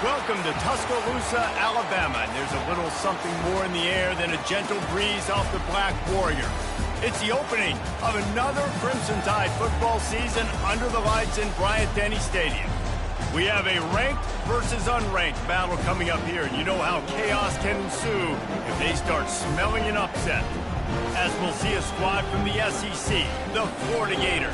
Welcome to Tuscaloosa, Alabama, and there's a little something more in the air than a gentle breeze off the Black Warrior. It's the opening of another Crimson Tide football season under the lights in Bryant-Denny Stadium. We have a ranked versus unranked battle coming up here, and you know how chaos can ensue if they start smelling an upset. As we'll see a squad from the SEC, the Florida Gators,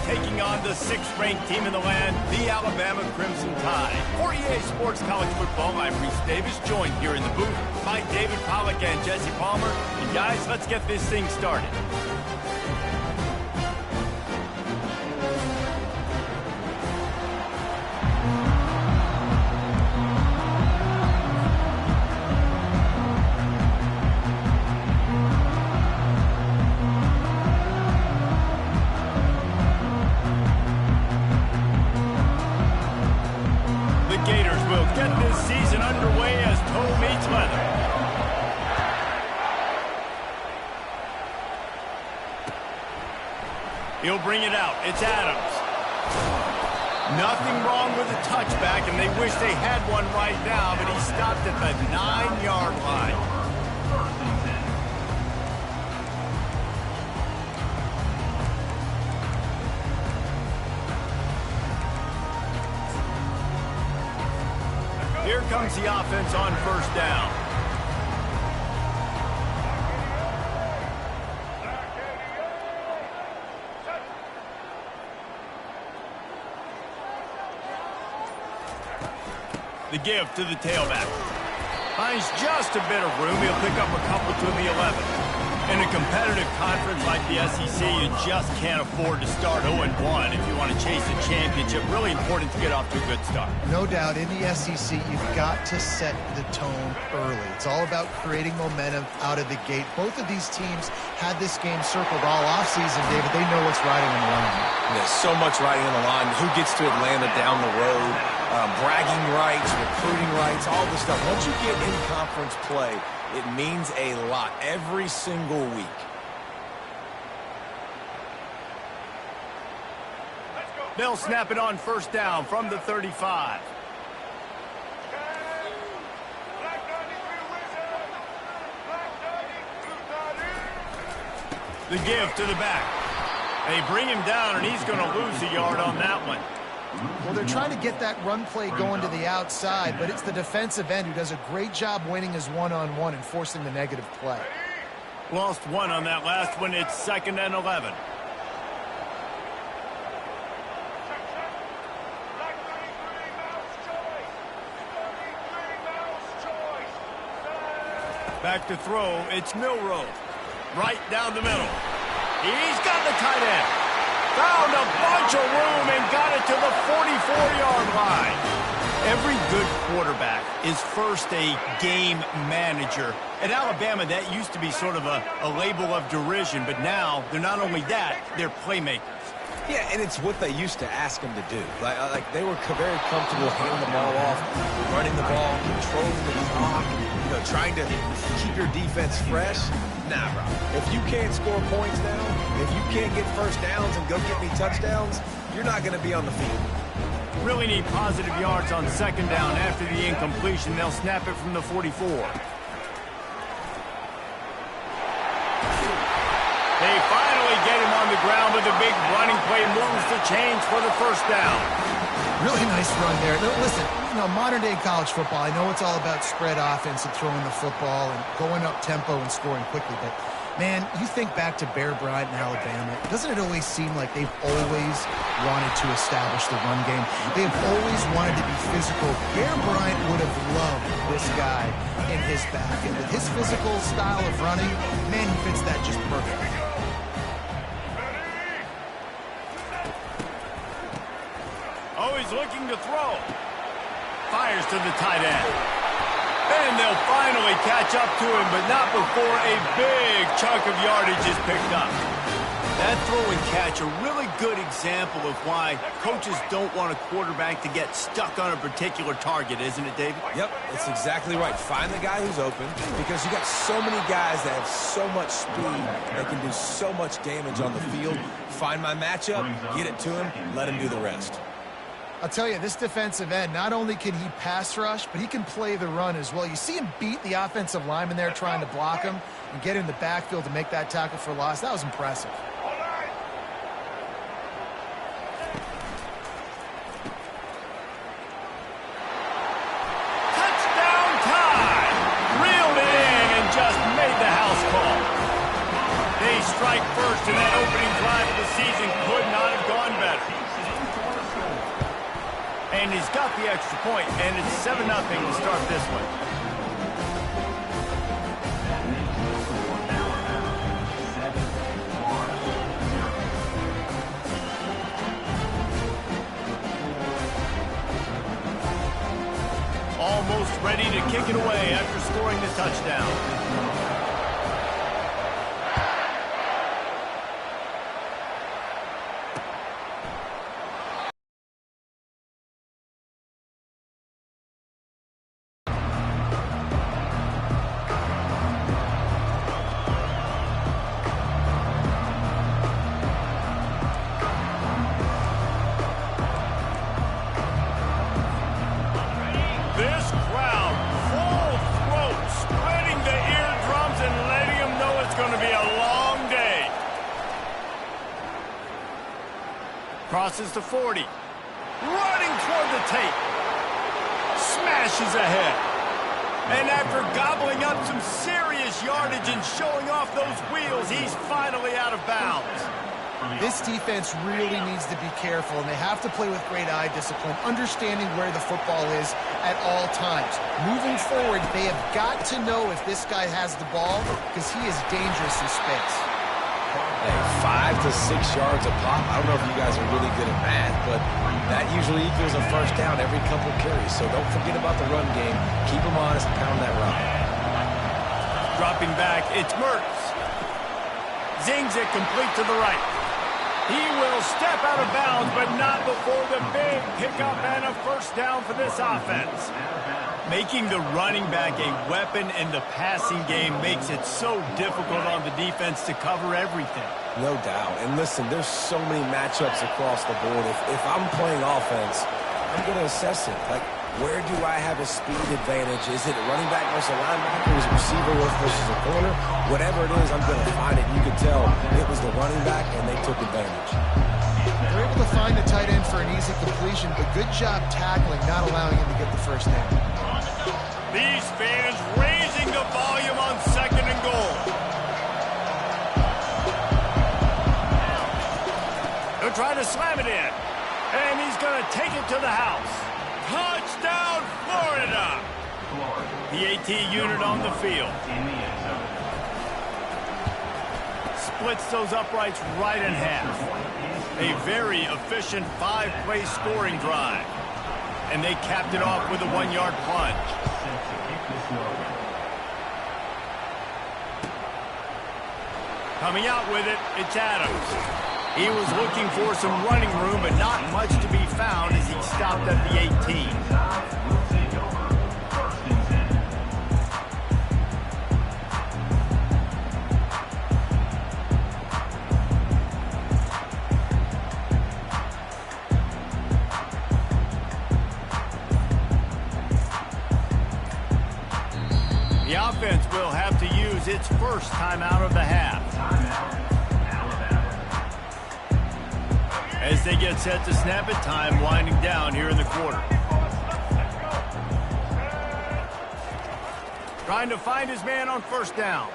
taking on the 6th-ranked team in the land, the Alabama Crimson Tide. For EA Sports College Football, I'm Reese Davis, joined here in the booth by David Pollack and Jesse Palmer. And guys, let's get this thing started. He'll bring it out. It's Adams. Nothing wrong with a touchback, and they wish they had one right now, but he stopped at the 9-yard line. Here comes the offense on first down. The give to the tailback. Finds just a bit of room. He'll pick up a couple to the 11. In a competitive conference like the SEC, you just can't afford to start 0-1 if you want to chase a championship. Really important to get off to a good start. No doubt, in the SEC, you've got to set the tone early. It's all about creating momentum out of the gate. Both of these teams had this game circled all offseason, David. They know what's riding on the line. There's so much riding on the line. Who gets to Atlanta down the road? Bragging rights, recruiting rights, all this stuff. Once you get in conference play, it means a lot every single week. They'll snap it on first down from the 35. The give to the back. They bring him down, and he's going to lose a yard on that one. Well, they're trying to get that run play going to the outside, but it's the defensive end who does a great job winning his one-on-one and forcing the negative play. Lost one on that last one. It's 2nd and 11. Back to throw. It's Milroe. Right down the middle. He's got the tight end. Found a bunch of room and got it to the 44-yard line. Every good quarterback is first a game manager. At Alabama, that used to be sort of a label of derision, but now they're not only that, they're playmakers. Yeah, and it's what they used to ask them to do. Like they were very comfortable handing the ball off, running the ball, controlling the clock, trying to keep your defense fresh. Nah, bro. If you can't score points now, if you can't get first downs and go get me touchdowns, you're not going to be on the field. Really need positive yards on 2nd down. After the incompletion, they'll snap it from the 44. They finally get him on the ground with a big running play, moves the chains for the first down. Really nice run there. Listen, modern-day college football, I know it's all about spread offense and throwing the football and going up tempo and scoring quickly, but, man, you think back to Bear Bryant in Alabama, doesn't it always seem like they've always wanted to establish the run game? They've always wanted to be physical. Bear Bryant would have loved this guy in his back, and with his physical style of running, man, he fits that just perfect. Always looking to throw. Fires to the tight end. And they'll finally catch up to him, but not before a big chunk of yardage is picked up. That throw and catch, a really good example of why coaches don't want a quarterback to get stuck on a particular target, isn't it, David? Yep, it's exactly right. Find the guy who's open, because you got so many guys that have so much speed that can do so much damage on the field. Find my matchup, get it to him, let him do the rest. I'll tell you, this defensive end, not only can he pass rush, but he can play the run as well. You see him beat the offensive lineman there trying to block him and get in the backfield to make that tackle for loss. That was impressive. Touchdown time! Reeled it in and just made the house call. They strike first, and that opening drive of the season could not have gone better. And he's got the extra point, and it's 7-0 to start this one. Almost ready to kick it away after scoring the touchdown. This crowd, full throat, spreading the eardrums and letting them know it's going to be a long day. Crosses the 40. Running toward the tape. Smashes ahead. And after gobbling up some serious yardage and showing off those wheels, he's finally out of bounds. This defense really needs to be careful, and they have to play with great eye discipline, understanding where the football is at all times. Moving forward, they have got to know if this guy has the ball, because he is dangerous in space. Hey, 5 to 6 yards a pop. I don't know if you guys are really good at math, but that usually equals a first down every couple carries. So don't forget about the run game. Keep them honest and pound that rock. Dropping back, it's Mertz. Zings it complete to the right. He will step out of bounds, but not before the big pickup and a first down for this offense. Making the running back a weapon in the passing game makes it so difficult on the defense to cover everything. No doubt. And listen, there's so many matchups across the board. If I'm playing offense, I'm going to assess it. Like, where do I have a speed advantage? Is it a running back versus a linebacker? Is it receiver versus a corner? Whatever it is, I'm going to find it. You can tell it was the running back, and they took advantage. They're able to find a tight end for an easy completion, but good job tackling, not allowing him to get the first down. These fans raising the volume on 2nd and goal. They'll try to slam it in, and he's going to take it to the house. Touchdown, Florida! The AT unit on the field. Splits those uprights right in half. A very efficient 5-play scoring drive. And they capped it off with a 1-yard plunge. Coming out with it, it's Adams. He was looking for some running room, but not much to be found as he stopped at the 18. The offense will have to use its first timeout of the half. As they get set to snap it, time winding down here in the quarter. Trying to find his man on first down.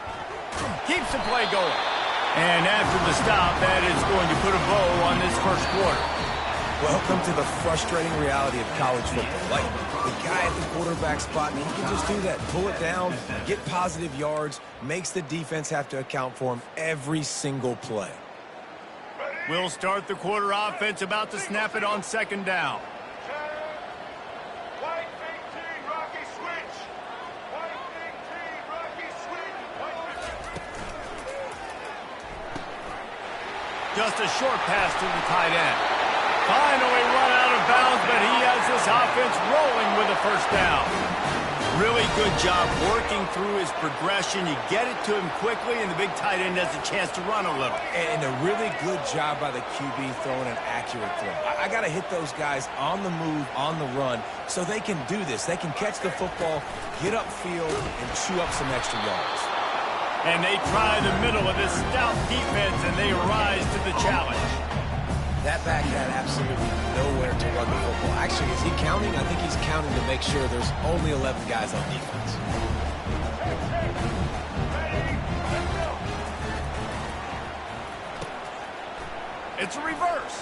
Keeps the play going. And after the stop, that is going to put a bow on this first quarter. Welcome to the frustrating reality of college football. Like, the guy at the quarterback spot, and he can just do that. Pull it down, get positive yards, makes the defense have to account for him every single play. We'll start the quarter offense, about to snap it on 2nd down. Just a short pass to the tight end. Finally run out of bounds, but he has this offense rolling with a first down. Really good job working through his progression. You get it to him quickly, and the big tight end has a chance to run a little. And a really good job by the QB throwing an accurate throw. I got to hit those guys on the move, on the run, so they can do this. They can catch the football, get upfield, and chew up some extra yards. And they try the middle of this stout defense, and they rise to the challenge. That back had absolutely nowhere to run the football. Actually, is he counting? I think he's counting to make sure there's only 11 guys on defense. It's a reverse.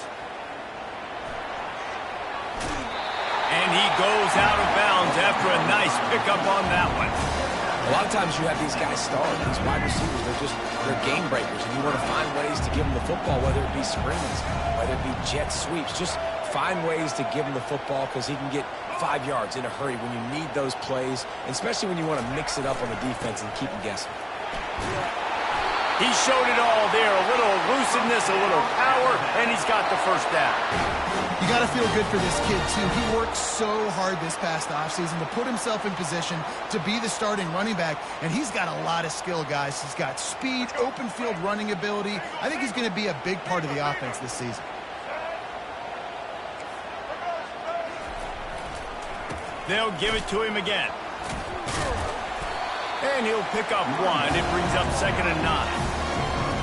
And he goes out of bounds after a nice pickup on that one. A lot of times you have these guys starring, these wide receivers, they're game breakers, and you want to find ways to give them the football, whether it be screens, whether it be jet sweeps. Just find ways to give him the football because he can get 5 yards in a hurry when you need those plays, and especially when you want to mix it up on the defense and keep them guessing. He showed it all there, a little elusiveness, a little power, and he's got the first down. You got to feel good for this kid, too. He worked so hard this past offseason to put himself in position to be the starting running back, and he's got a lot of skill, guys. He's got speed, open field running ability. I think he's going to be a big part of the offense this season. They'll give it to him again. And he'll pick up one. It brings up 2nd and 9.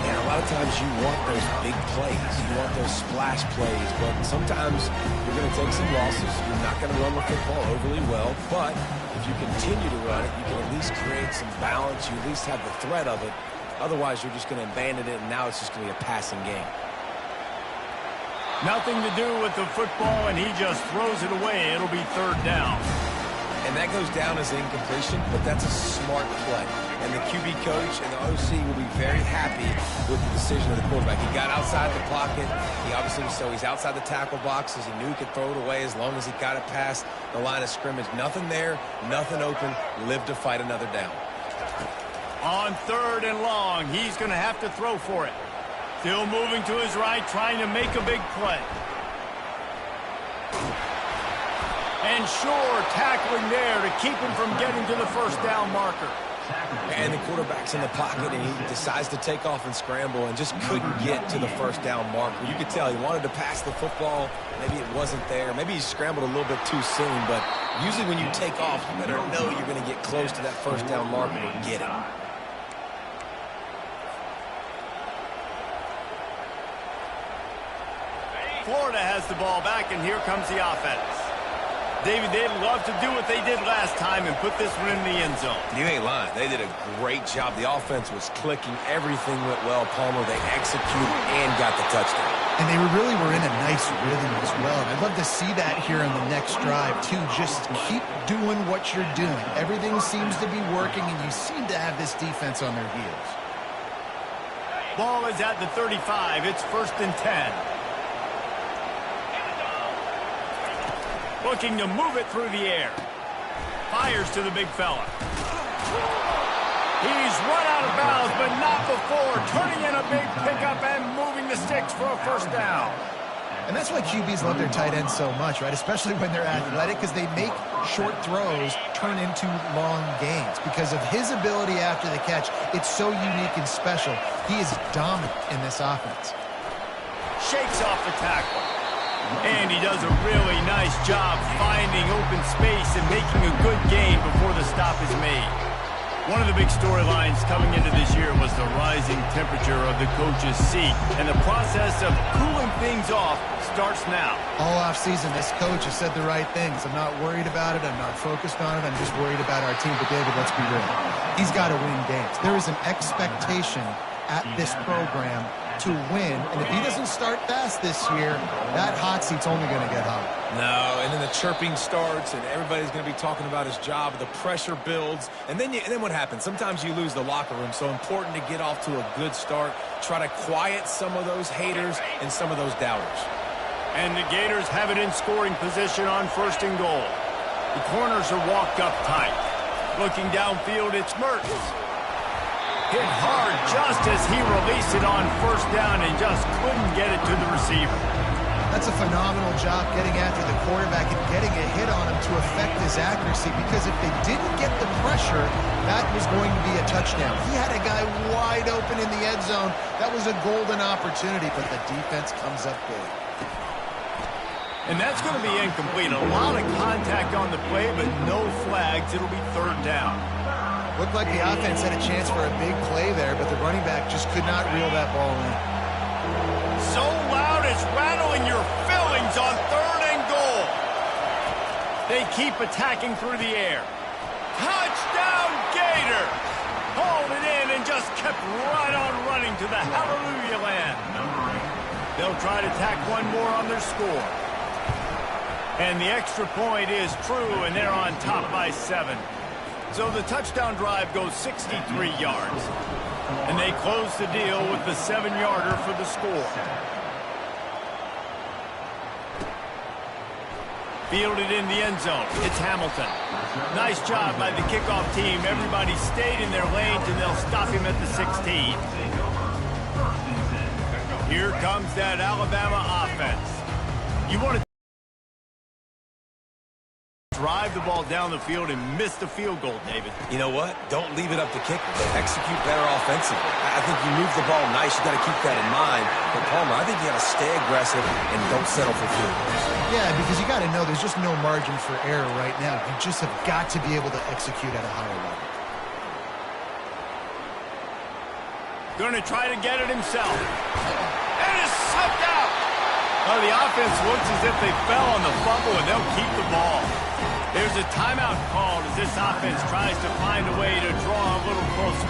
And a lot of times you want those big plays. You want those splash plays. But sometimes you're going to take some losses. You're not going to run the football overly well. But if you continue to run it, you can at least create some balance. You at least have the threat of it. Otherwise, you're just going to abandon it, and now it's just going to be a passing game. Nothing to do with the football, and he just throws it away. It'll be 3rd down. And that goes down as an incompletion, but that's a smart play. And the QB coach and the OC will be very happy with the decision of the quarterback. He got outside the pocket. He obviously, so he's outside the tackle boxes. He knew he could throw it away as long as he got it past the line of scrimmage. Nothing there, nothing open. Live to fight another down. On 3rd and long, he's going to have to throw for it. Still moving to his right, trying to make a big play. And sure, tackling there to keep him from getting to the 1st down marker. And the quarterback's in the pocket, and he decides to take off and scramble and just couldn't get to the 1st down marker. You could tell he wanted to pass the football. Maybe it wasn't there. Maybe he scrambled a little bit too soon, but usually when you take off, you better know you're going to get close to that 1st down marker and get it. Florida has the ball back, and here comes the offense. David, they'd love to do what they did last time and put this one in the end zone. You ain't lying. They did a great job. The offense was clicking. Everything went well. Palmer, they executed and got the touchdown. And they really were in a nice rhythm as well. And I'd love to see that here on the next drive, too. Just keep doing what you're doing. Everything seems to be working, and you seem to have this defense on their heels. Ball is at the 35. It's 1st and 10. Looking to move it through the air. Fires to the big fella. He's run out of bounds, but not before. Turning in a big pickup and moving the sticks for a 1st down. And that's why QBs love their tight ends so much, right? Especially when they're athletic, because they make short throws turn into long gains. Because of his ability after the catch, it's so unique and special. He is dominant in this offense. Shakes off the tackle. And he does a really nice job finding open space and making a good gain before the stop is made. One of the big storylines coming into this year was the rising temperature of the coach's seat, and the process of cooling things off starts now. All offseason, this coach has said the right things. I'm not worried about it. I'm not focused on it. I'm just worried about our team. But, David, let's be real. He's got to win games. There is an expectation at this program to win, and if he doesn't start fast this year, that hot seat's only going to get hot. No, and then the chirping starts, and everybody's going to be talking about his job. The pressure builds, and then what happens? Sometimes you lose the locker room, so important to get off to a good start. Try to quiet some of those haters and some of those doubters. And the Gators have it in scoring position on 1st and goal. The corners are walked up tight. Looking downfield, it's Mertens. Hit hard just as he released it on 1st down and just couldn't get it to the receiver. That's a phenomenal job getting after the quarterback and getting a hit on him to affect his accuracy, because if they didn't get the pressure, that was going to be a touchdown. He had a guy wide open in the end zone. That was a golden opportunity, but the defense comes up big. And that's going to be incomplete. A lot of contact on the play, but no flags. It'll be third down. Looked like the offense had a chance for a big play there, but the running back just could not reel that ball in. So loud it's rattling your fillings on third and goal. They keep attacking through the air. Touchdown Gator! Hauled it in and just kept right on running to the hallelujah land. They'll try to tack one more on their score. And the extra point is true, and they're on top by 7. So the touchdown drive goes 63 yards. And they close the deal with the 7-yarder for the score. Fielded in the end zone. It's Hamilton. Nice job by the kickoff team. Everybody stayed in their lanes, and they'll stop him at the 16. Here comes that Alabama offense. You want to drive the ball down the field and miss the field goal, David. You know what? Don't leave it up to kickers. Execute better offensively. I think you move the ball nice. You got to keep that in mind. But Palmer, I think you got to stay aggressive and don't settle for field goals. Yeah, because you got to know there's just no margin for error right now. You just have got to be able to execute at a higher level. Going to try to get it himself. And it's slipped out. Oh, the offense looks as if they fell on the fumble, and they'll keep the ball. There's a timeout called as this offense tries to find a way to draw a little closer.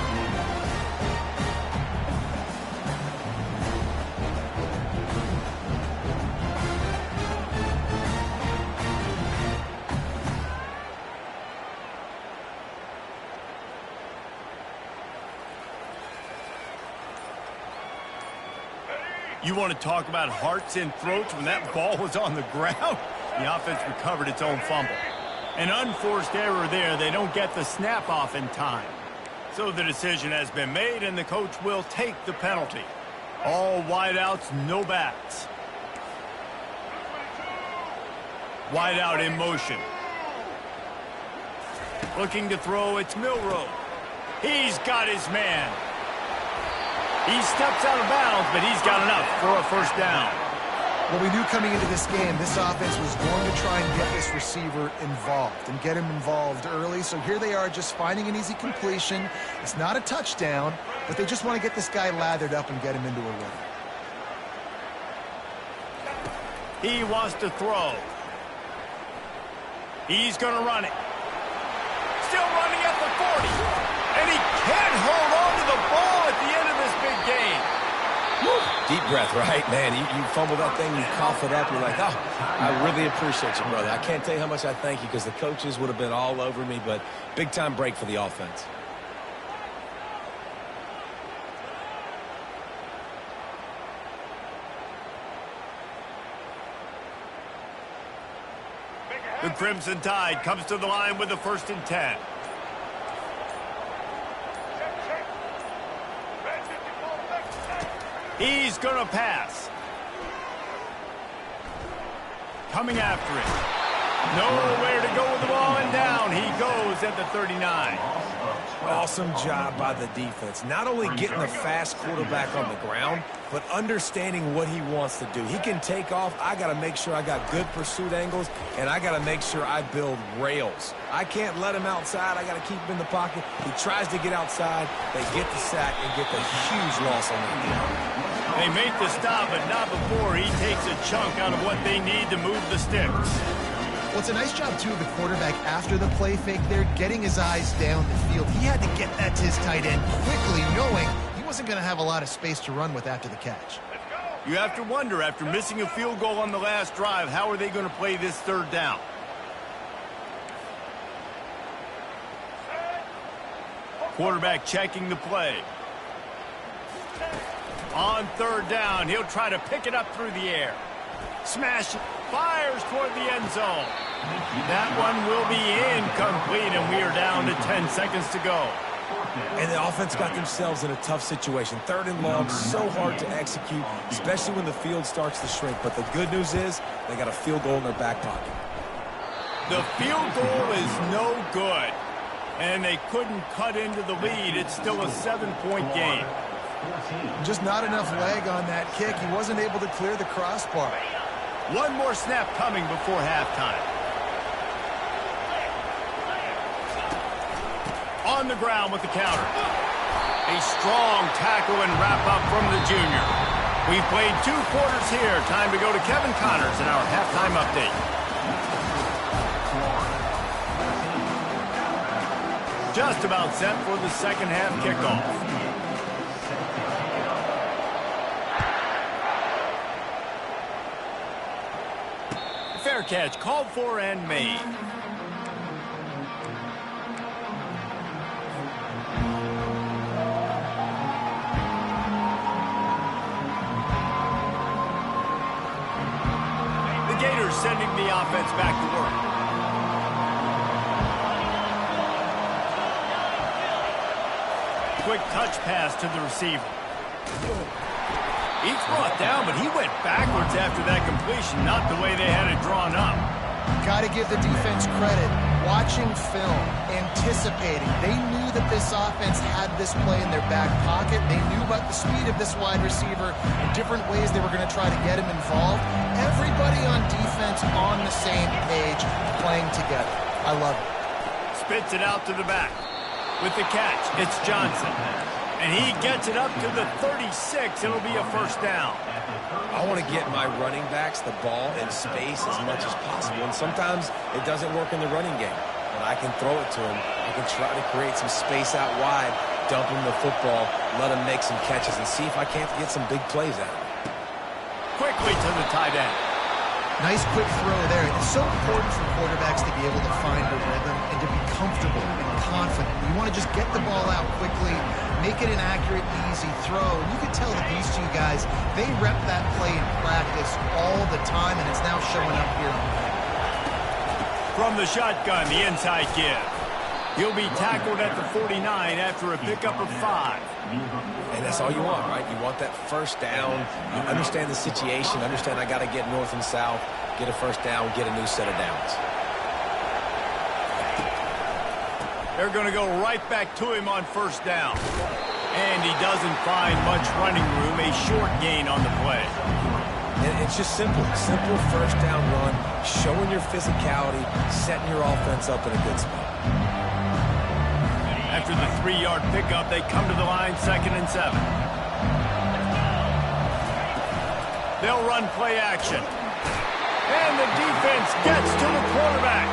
You want to talk about hearts and throats when that ball was on the ground? The offense recovered its own fumble. An unforced error there. They don't get the snap off in time. So the decision has been made, and the coach will take the penalty. All wideouts, no backs. Wideout in motion. Looking to throw, it's Milroe. He's got his man. He steps out of bounds, but he's got enough for a first down. Well, we knew coming into this game, this offense was going to try and get this receiver involved and get him involved early. So here they are just finding an easy completion. It's not a touchdown, but they just want to get this guy lathered up and get him into a run. He wants to throw. He's going to run it. Still running at the 40. And he can't hold on to the ball at the end of this big game. Woo. Deep breath, right? Man, you fumble that thing, you cough it up, you're like, oh, I really appreciate you, brother. I can't tell you how much I thank you, because the coaches would have been all over me, but big-time break for the offense. The Crimson Tide comes to the line with the 1st and 10. He's going to pass. Coming after it. Nowhere to go with the ball, and down he goes at the 39. Awesome job by the defense. Not only getting the fast quarterback on the ground, but understanding what he wants to do. He can take off. I got to make sure I got good pursuit angles, and I got to make sure I build rails. I can't let him outside. I got to keep him in the pocket. He tries to get outside. They get the sack and get the huge loss on him. They make the stop, but not before he takes a chunk out of what they need to move the sticks. Well, it's a nice job, too, of the quarterback after the play fake there, getting his eyes down the field. He had to get that to his tight end quickly, knowing he wasn't going to have a lot of space to run with after the catch. You have to wonder, after missing a field goal on the last drive, how are they going to play this third down? Quarterback checking the play. On third down, he'll try to pick it up through the air. Smash it. Fires toward the end zone. That one will be incomplete, and we are down to 10 seconds to go. And the offense got themselves in a tough situation. 3rd and long, so hard to execute, especially when the field starts to shrink. But the good news is they got a field goal in their back pocket. The field goal is no good. And they couldn't cut into the lead. It's still a 7-point game. Just not enough leg on that kick. He wasn't able to clear the crossbar. One more snap coming before halftime. On the ground with the counter. A strong tackle and wrap-up from the junior. We've played 2 quarters here. Time to go to Kevin Connors in our halftime update. Just about set for the second half kickoff. Fair catch called for and made. The Gators sending the offense back to work. Quick touch pass to the receiver. He's brought down, but he went backwards after that completion, not the way they had it drawn up. Got to give the defense credit. Watching film, anticipating. They knew that this offense had this play in their back pocket. They knew about the speed of this wide receiver and different ways they were going to try to get him involved. Everybody on defense on the same page, playing together. I love it. Spits it out to the back. With the catch, it's Johnson. And he gets it up to the 36. It'll be a first down. I want to get my running backs the ball in space as much as possible. And sometimes it doesn't work in the running game. But I can throw it to him. I can try to create some space out wide, dump him the football, let him make some catches, and see if I can't get some big plays out of him. Quickly to the tight end. Nice quick throw there. It's so important for quarterbacks to be able to find a rhythm and to be comfortable and confident. You want to just get the ball out quickly, make it an accurate, easy throw. And you can tell that these 2 guys, they rep that play in practice all the time, and it's now showing up here on the field. From the shotgun, the inside give. He'll be tackled at the 49 after a pickup of 5. And that's all you want, right? You want that first down. You understand the situation. Understand I got to get north and south, get a first down, get a new set of downs. They're going to go right back to him on first down. And he doesn't find much running room, a short gain on the play. And it's just simple. Simple first down run, showing your physicality, setting your offense up in a good spot. After the 3-yard pickup, they come to the line, 2nd and 7. They'll run play action. And the defense gets to the quarterback.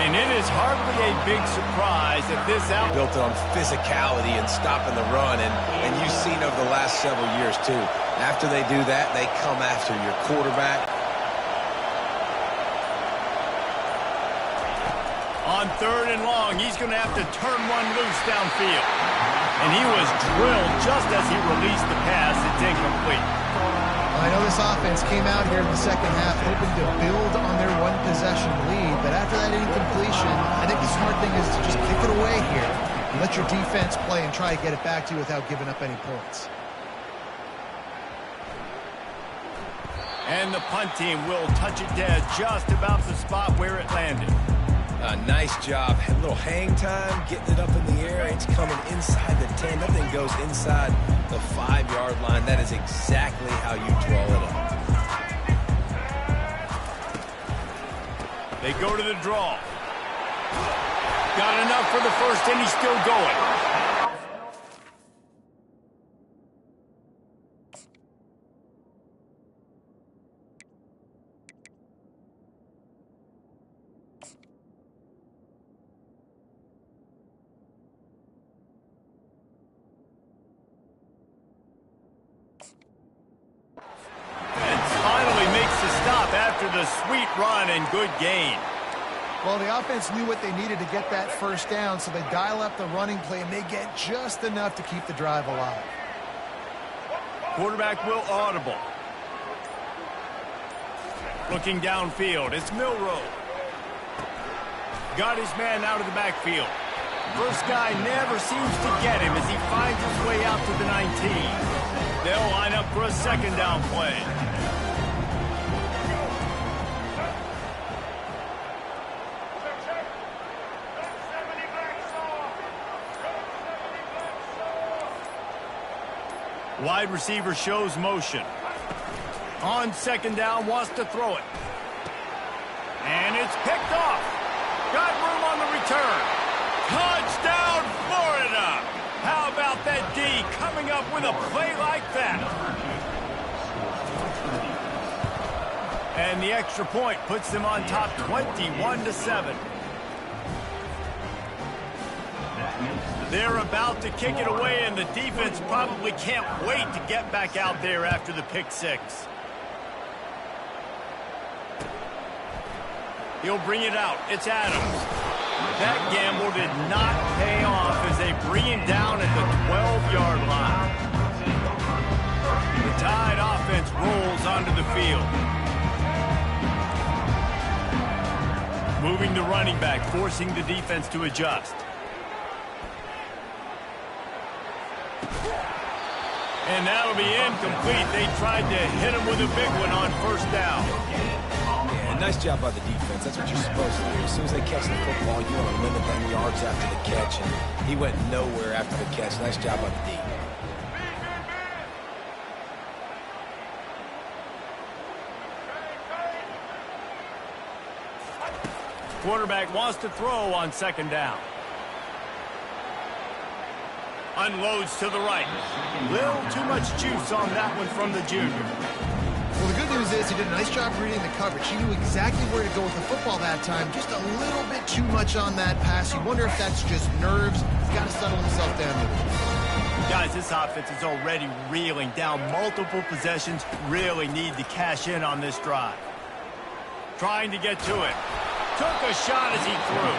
And it is hardly a big surprise that this out built on physicality and stopping the run, and you've seen over the last several years too. After they do that, they come after your quarterback. On 3rd and long, he's going to have to turn one loose downfield. And he was drilled just as he released the pass. It's incomplete. I know this offense came out here in the second half hoping to build on their 1-possession lead, but after that incompletion, I think the smart thing is to just kick it away here and let your defense play and try to get it back to you without giving up any points. And the punt team will touch it dead just about the spot where it landed. Nice job. A little hang time, getting it up in the air. It's coming inside the 10. That thing goes inside the 5-yard line. That is exactly how you draw it up. They go to the draw. Got enough for the first, and he's still going. After the sweet run and good gain. Well, the offense knew what they needed to get that first down, so they dial up the running play, and they get just enough to keep the drive alive. Quarterback will audible. Looking downfield, it's Milroe. Got his man out of the backfield. First guy never seems to get him as he finds his way out to the 19. They'll line up for a second down play. Wide receiver shows motion. On second down, wants to throw it. And it's picked off. Got room on the return. Touchdown, Florida! How about that D coming up with a play like that? And the extra point puts them on top 21-7. They're about to kick it away, and the defense probably can't wait to get back out there after the pick six. He'll bring it out. It's Adams. That gamble did not pay off as they bring him down at the 12-yard line. The Tide offense rolls onto the field. Moving the running back, forcing the defense to adjust. And that'll be incomplete. They tried to hit him with a big one on first down. Yeah, nice job by the defense. That's what you're supposed to do. As soon as they catch the football, you want to limit them yards after the catch. And he went nowhere after the catch. Nice job by the D. Quarterback wants to throw on second down. Unloads to the right. Little too much juice on that one from the junior. Well, the good news is he did a nice job reading the coverage. He knew exactly where to go with the football that time. Just a little bit too much on that pass. You wonder if that's just nerves. He's got to settle himself down with it. Guys, this offense is already reeling down multiple possessions. Really need to cash in on this drive. Trying to get to it. Took a shot as he threw.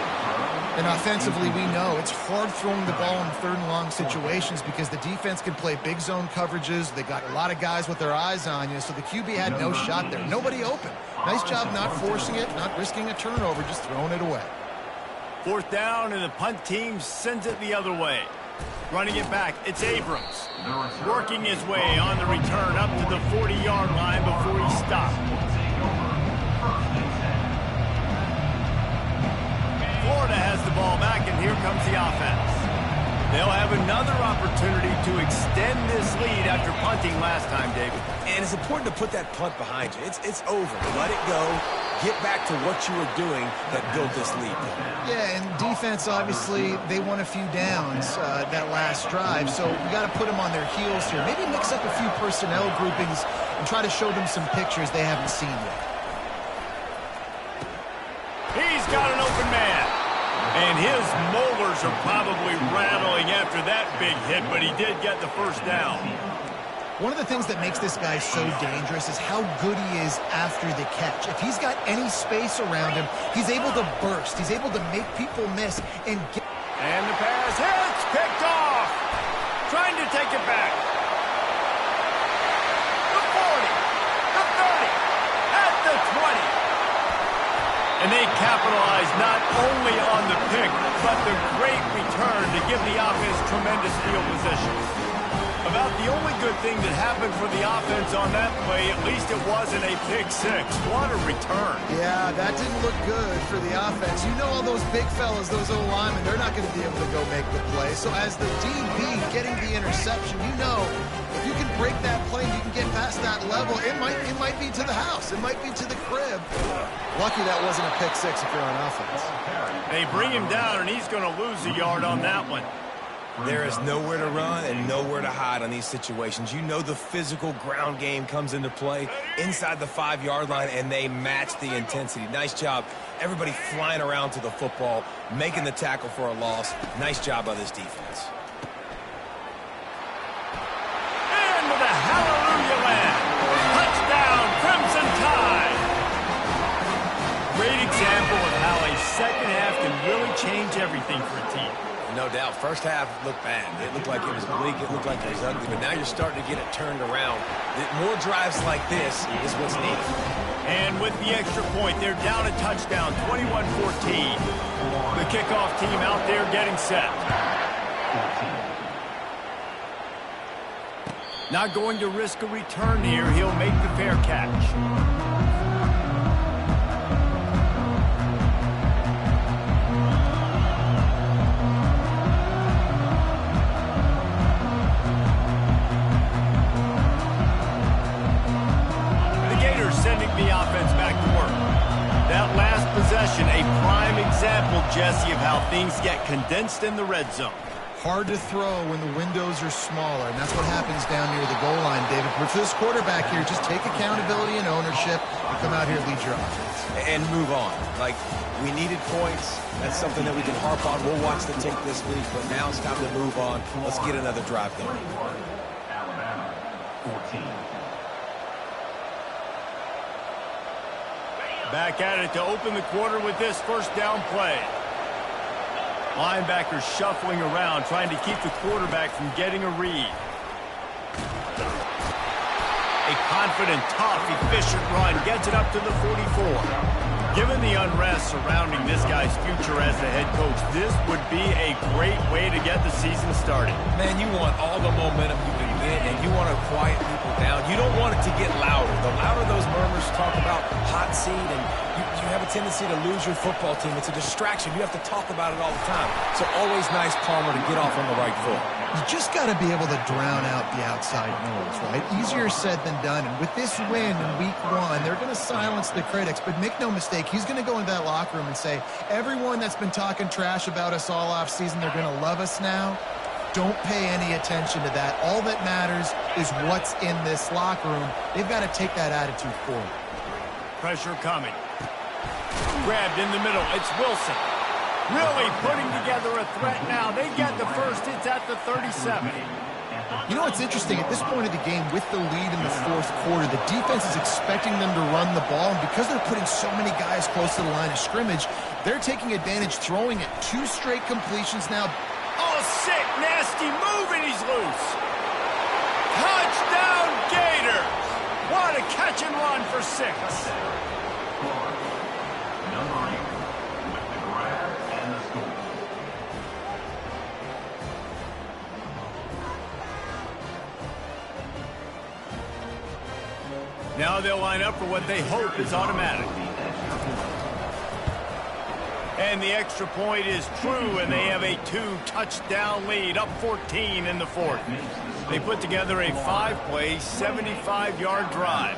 And offensively, we know it's hard throwing the ball in third and long situations because the defense can play big zone coverages. They got a lot of guys with their eyes on you, so the QB had no shot there. Nobody open. Nice job not forcing it, not risking a turnover, just throwing it away. Fourth down, and the punt team sends it the other way. Running it back, it's Abrams. Working his way on the return up to the 40-yard line before he stopped. Florida has the ball back, and here comes the offense. They'll have another opportunity to extend this lead after punting last time, David. And it's important to put that punt behind you. It's over. Let it go. Get back to what you were doing that built this lead. Yeah, and defense, obviously, they won a few downs that last drive, so we got to put them on their heels here. Maybe mix up a few personnel groupings and try to show them some pictures they haven't seen yet. He's got an open man. And his molars are probably rattling after that big hit, but he did get the first down. One of the things that makes this guy so dangerous is how good he is after the catch. If he's got any space around him, he's able to burst. He's able to make people miss and get... And the pass hits, picked off. Trying to take it back. The 40, the 30, at the 20. And they capitalize not only on the pick, but the great return to give the offense tremendous field position. About the only good thing that happened for the offense on that play, at least it wasn't a pick six. What a return. Yeah, that didn't look good for the offense. You know all those big fellas, those O-linemen, they're not going to be able to go make the play. So as the DB getting the interception, you know if you can break that play and you can get past that level, it might be to the house. It might be to the crib. Lucky that wasn't a pick six if you're on offense. They bring him down, and he's going to lose a yard on that one. There is nowhere to run and nowhere to hide on these situations. You know the physical ground game comes into play inside the 5-yard line, and they match the intensity. Nice job. Everybody flying around to the football, making the tackle for a loss. Nice job by this defense. And with a hallelujah land. Touchdown, Crimson Tide. Great example of how a second half can really change everything for a team. No doubt. First half looked bad. It looked like it was bleak. It looked like it was ugly. But now you're starting to get it turned around. More drives like this is what's needed. And with the extra point, they're down a touchdown, 21-14. The kickoff team out there getting set. Not going to risk a return here. He'll make the fair catch. Sending the offense back to work. That last possession, a prime example, Jesse, of how things get condensed in the red zone. Hard to throw when the windows are smaller, and that's what happens down near the goal line, David. But for this quarterback here, just take accountability and ownership and come out here and lead your offense. And move on. Like, we needed points. That's something that we can harp on. We'll watch the tape this week, but now it's time to move on. Let's get another drive going. Alabama, 14. Back at it to open the quarter with this first down play. Linebackers shuffling around, trying to keep the quarterback from getting a read. A confident, tough, efficient run gets it up to the 44. Given the unrest surrounding this guy's future as the head coach, this would be a great way to get the season started. Man, you want all the momentum you can get, and you want to quiet people down. You don't want it to get louder. The louder those murmurs talk about hot seat, and you have a tendency to lose your football team. It's a distraction. You have to talk about it all the time. So always nice, Palmer, to get off on the right foot. You just got to be able to drown out the outside noise, right? Easier said than done. And with this win in week 1, they're going to silence the critics. But make no mistake, he's going to go into that locker room and say, everyone that's been talking trash about us all off season, they're going to love us now. Don't pay any attention to that. All that matters is what's in this locker room. They've got to take that attitude forward. Pressure coming. Grabbed in the middle. It's Wilson. Really putting together a threat now. They get the first. It's at the 37. You know what's interesting? At this point of the game, with the lead in the fourth quarter, the defense is expecting them to run the ball. And because they're putting so many guys close to the line of scrimmage, they're taking advantage, throwing it. 2 straight completions now. Oh, sick, nasty move, and he's loose. Touchdown, Gators. What a catch and run for 6. Now they'll line up for what they hope is automatic. And the extra point is true, and they have a 2-touchdown lead, up 14 in the fourth. They put together a 5-play, 75-yard drive.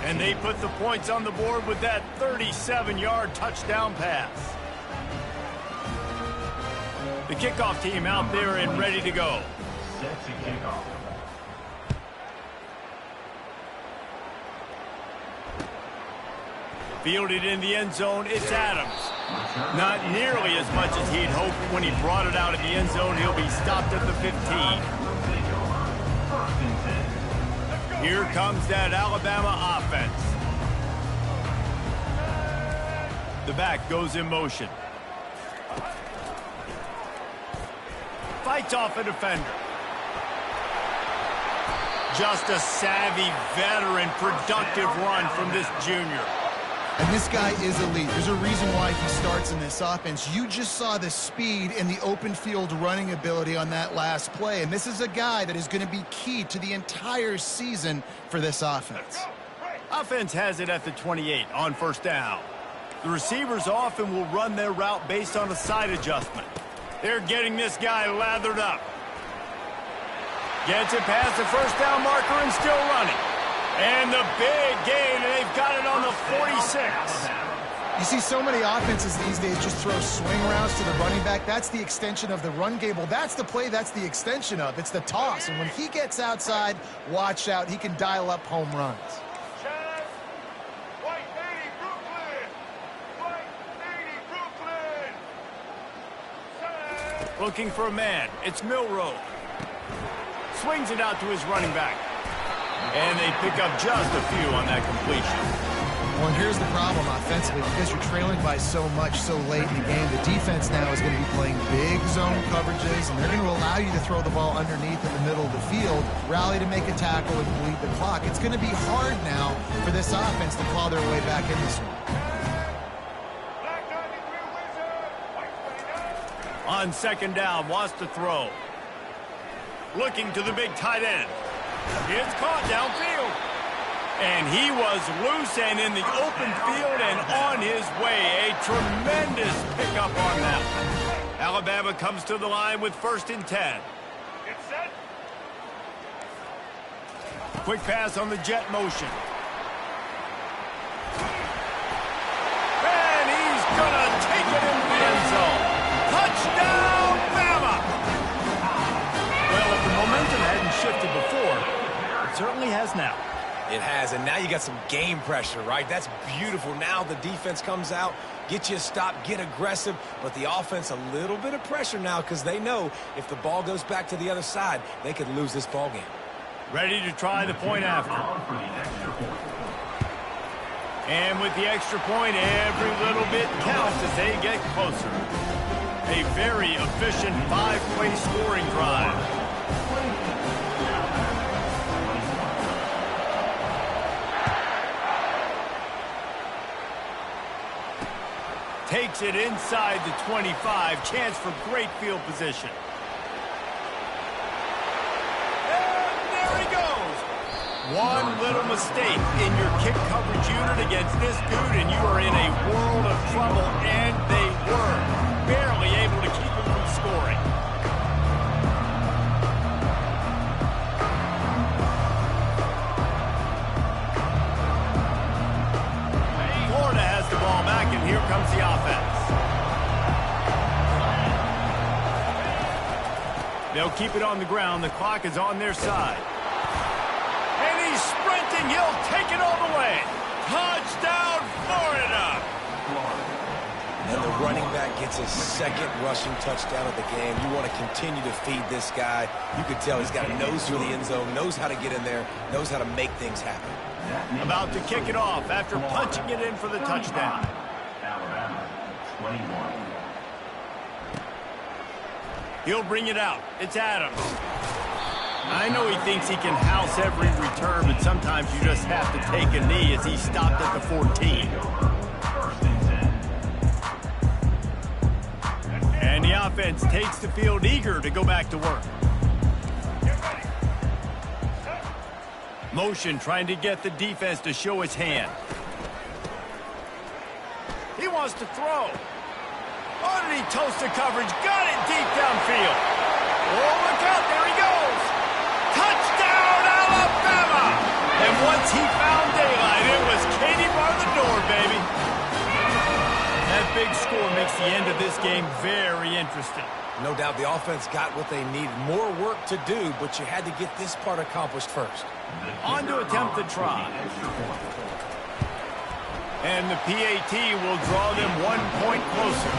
And they put the points on the board with that 37-yard touchdown pass. The kickoff team out there and ready to go. Set to kickoff. Fielded in the end zone, it's Adams. Not nearly as much as he'd hoped when he brought it out of the end zone. He'll be stopped at the 15. Here comes that Alabama offense. The back goes in motion. Fights off a defender. Just a savvy, veteran, productive run from this junior. And this guy is elite. There's a reason why he starts in this offense. You just saw the speed and the open field running ability on that last play. And this is a guy that is going to be key to the entire season for this offense. Offense has it at the 28 on first down. The receivers often will run their route based on a side adjustment. They're getting this guy lathered up. Gets it past the first down marker and still running. And the big gain, and they've got it on the 46. You see so many offenses these days just throw swing routes to the running back. That's the extension of the run game. Well, that's the play that's the extension of. It's the toss. And when he gets outside, watch out. He can dial up home runs. Looking for a man. It's Milroe. Swings it out to his running back. And they pick up just a few on that completion. Well, and here's the problem offensively. Because you're trailing by so much so late in the game, the defense now is going to be playing big zone coverages, and they're going to allow you to throw the ball underneath in the middle of the field, rally to make a tackle, and bleed the clock. It's going to be hard now for this offense to claw their way back in this one. On second down, wants to throw. Looking to the big tight end. It's caught downfield. And he was loose and in the open field and on his way. A tremendous pickup on that. Alabama comes to the line with 1st and 10. Get set. Quick pass on the jet motion. And he's going to take it into the end zone. Touchdown, Bama! Well, if the momentum hadn't shifted before, it certainly has now. It has, and now you got some game pressure, right? That's beautiful. Now the defense comes out, get you a stop, get aggressive, but the offense a little bit of pressure now because they know if the ball goes back to the other side, they could lose this ball game. Ready to try the point after. And with the extra point, every little bit counts as they get closer. A very efficient 5-play scoring drive. Takes it inside the 25. Chance for great field position. And there he goes. One little mistake in your kick coverage unit against this dude, and you are in a world of trouble, and they were barely able to keep him from scoring. Florida has the ball back, and here comes the offense. They'll keep it on the ground. The clock is on their side. And he's sprinting. He'll take it all the way. Touchdown, Florida! And the running back gets his 2nd rushing touchdown of the game. You want to continue to feed this guy. You could tell he's got a nose for the end zone, knows how to get in there, knows how to make things happen. About to kick it off after punching it in for the touchdown. Alabama, 21. He'll bring it out. It's Adams. I know he thinks he can house every return, but sometimes you just have to take a knee as he stopped at the 14. And the offense takes the field eager to go back to work. Motion trying to get the defense to show his hand. He wants to throw. Oh, did he toast the coverage? Got it deep downfield. Oh, look out. There he goes. Touchdown, Alabama. And once he found daylight, it was Katie bar the door, baby. That big score makes the end of this game very interesting. No doubt the offense got what they needed. More work to do, but you had to get this part accomplished first. On to attempt the try. And the PAT will draw them 1 point closer.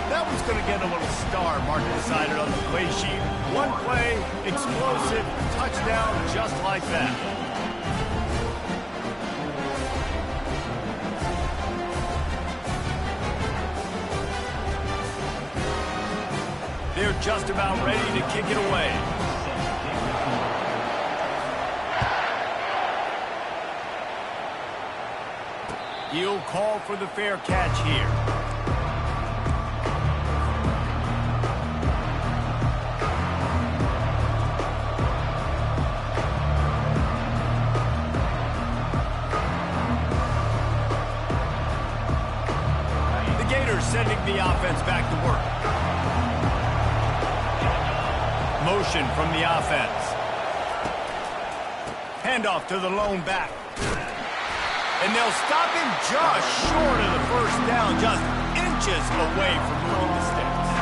That one's going to get a little star marked beside it on the play sheet. One play, explosive, touchdown, just like that. They're just about ready to kick it away. He'll call for the fair catch here. The Gators sending the offense back to work. Motion from the offense. Handoff to the lone back. And they'll stop him just short of the 1st down, just inches away from moving the sticks.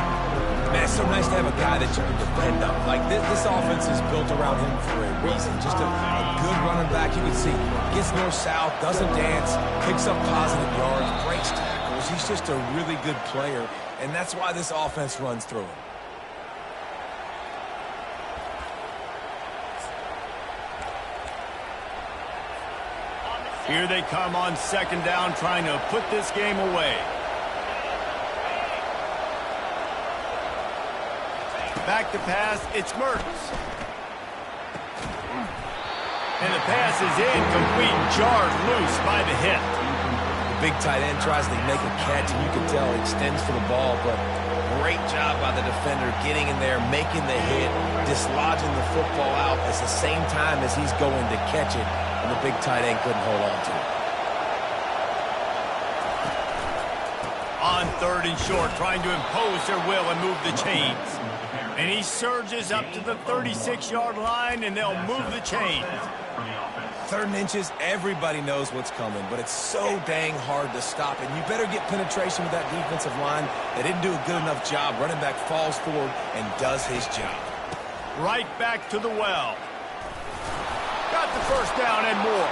Man, it's so nice to have a guy that you can depend on. Like, this offense is built around him for a reason. Just a good running back. You can see gets north-south, doesn't dance, picks up positive yards, breaks tackles. He's just a really good player, and that's why this offense runs through him. Here they come on 2nd down, trying to put this game away. Back to pass, it's Mertz. And the pass is incomplete, jarred loose by the hit. The big tight end tries to make a catch, and you can tell he extends for the ball, but great job by the defender getting in there, making the hit, dislodging the football out at the same time as he's going to catch it, and the big tight end couldn't hold on to it. On 3rd and short, trying to impose their will and move the chains. And he surges up to the 36-yard line, and they'll move the chains. 3rd and inches, everybody knows what's coming, but it's so dang hard to stop, and you better get penetration with that defensive line. They didn't do a good enough job. Running back falls forward and does his job. Right back to the well. Got the first down and more.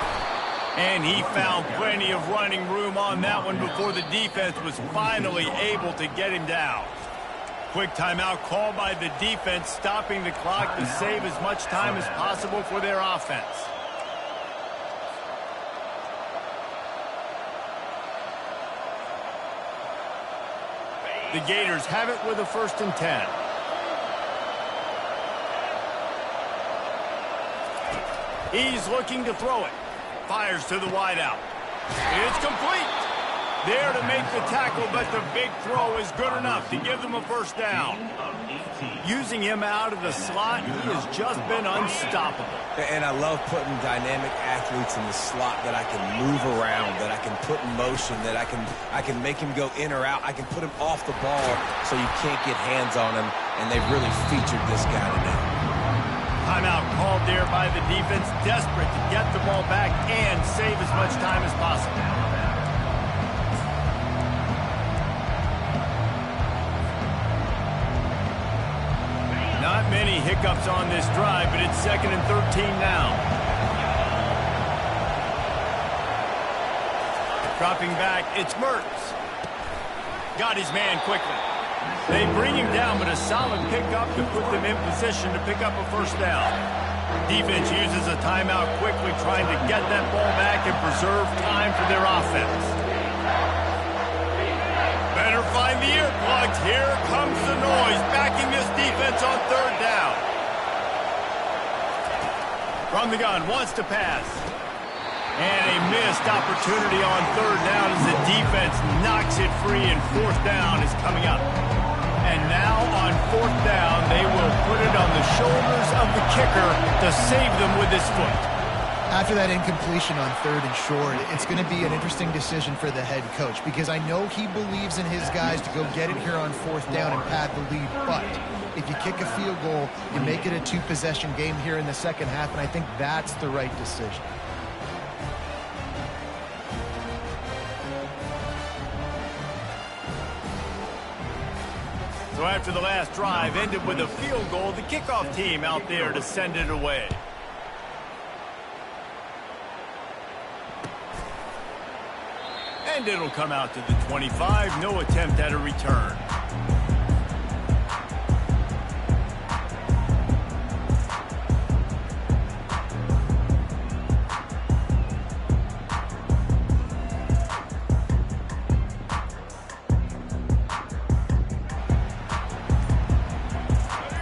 And he found plenty of running room on that one before the defense was finally able to get him down. Quick timeout called by the defense, stopping the clock to save as much time as possible for their offense. The Gators have it with a 1st and 10. He's looking to throw it. Fires to the wideout. It's complete. There to make the tackle, but the big throw is good enough to give them a 1st down. Using him out of the slot, he has just been unstoppable. And I love putting dynamic athletes in the slot that I can move around, that I can put in motion, that I can make him go in or out. I can put him off the ball so you can't get hands on him, and they've really featured this guy today. Timeout called there by the defense, desperate to get the ball back and save as much time as possible. Not many hiccups on this drive, but it's 2nd and 13 now. Dropping back, it's Mertz. Got his man quickly. They bring him down, but a solid pickup to put them in position to pick up a 1st down. Defense uses a timeout quickly, trying to get that ball back and preserve time for their offense. Better find the earplugs. Here comes the noise, backing this defense on 3rd down. From the gun, wants to pass. And a missed opportunity on 3rd down as the defense knocks it free, and 4th down is coming up. And now on 4th down, they will put it on the shoulders of the kicker to save them with his foot. After that incompletion on 3rd and short, it's going to be an interesting decision for the head coach, because I know he believes in his guys to go get it here on 4th down and pad the lead, but if you kick a field goal, you make it a 2-possession game here in the 2nd half, and I think that's the right decision. So after the last drive ended with a field goal, the kickoff team out there to send it away. And it'll come out to the 25. No attempt at a return.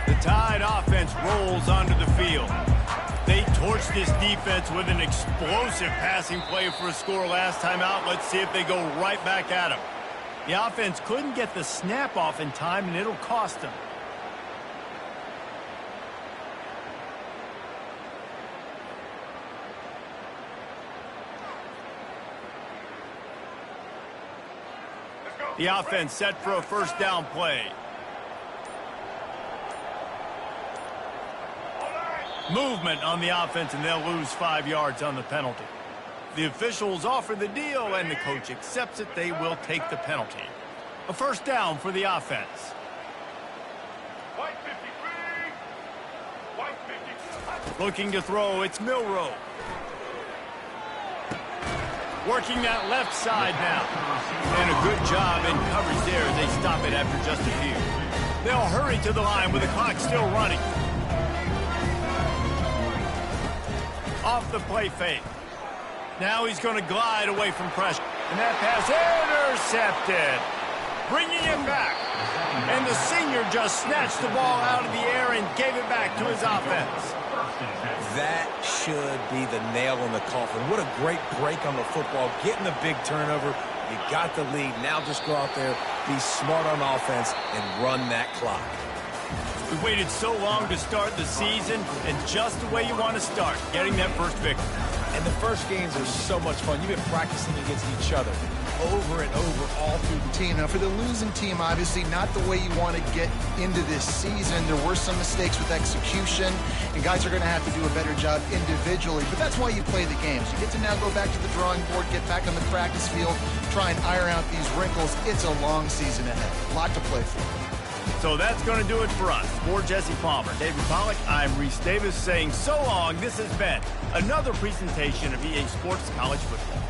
The Tide offense rolls onto the field. They torched this defense with an explosive passing play for a score last time out. Let's see if they go right back at them. The offense couldn't get the snap off in time, and it'll cost them. The offense set for a 1st down play. Movement on the offense, and they'll lose 5 yards on the penalty. The officials offer the deal, and the coach accepts it. They will take the penalty. A 1st down for the offense. Looking to throw, it's Milroe. Working that left side now. And a good job in coverage there as they stop it after just a few. They'll hurry to the line with the clock still running. Off the play fake. Now he's going to glide away from pressure. And that pass intercepted. Bringing it back. And the senior just snatched the ball out of the air and gave it back to his offense. That should be the nail in the coffin. What a great break on the football. Getting the big turnover, You got the lead. Now just go out there, be smart on offense, and run that clock. We waited so long to start the season, and just the way you want to start, getting that first victory. And the first games are so much fun. You've been practicing against each other over and over all through the team. Now, for the losing team, obviously not the way you want to get into this season. There were some mistakes with execution, and guys are going to have to do a better job individually. But that's why you play the games. You get to now go back to the drawing board, get back on the practice field, try and iron out these wrinkles. It's a long season ahead. A lot to play for. So that's going to do it for us. For Jesse Palmer, David Pollack, I'm Reese Davis saying so long. This has been another presentation of EA Sports College Football.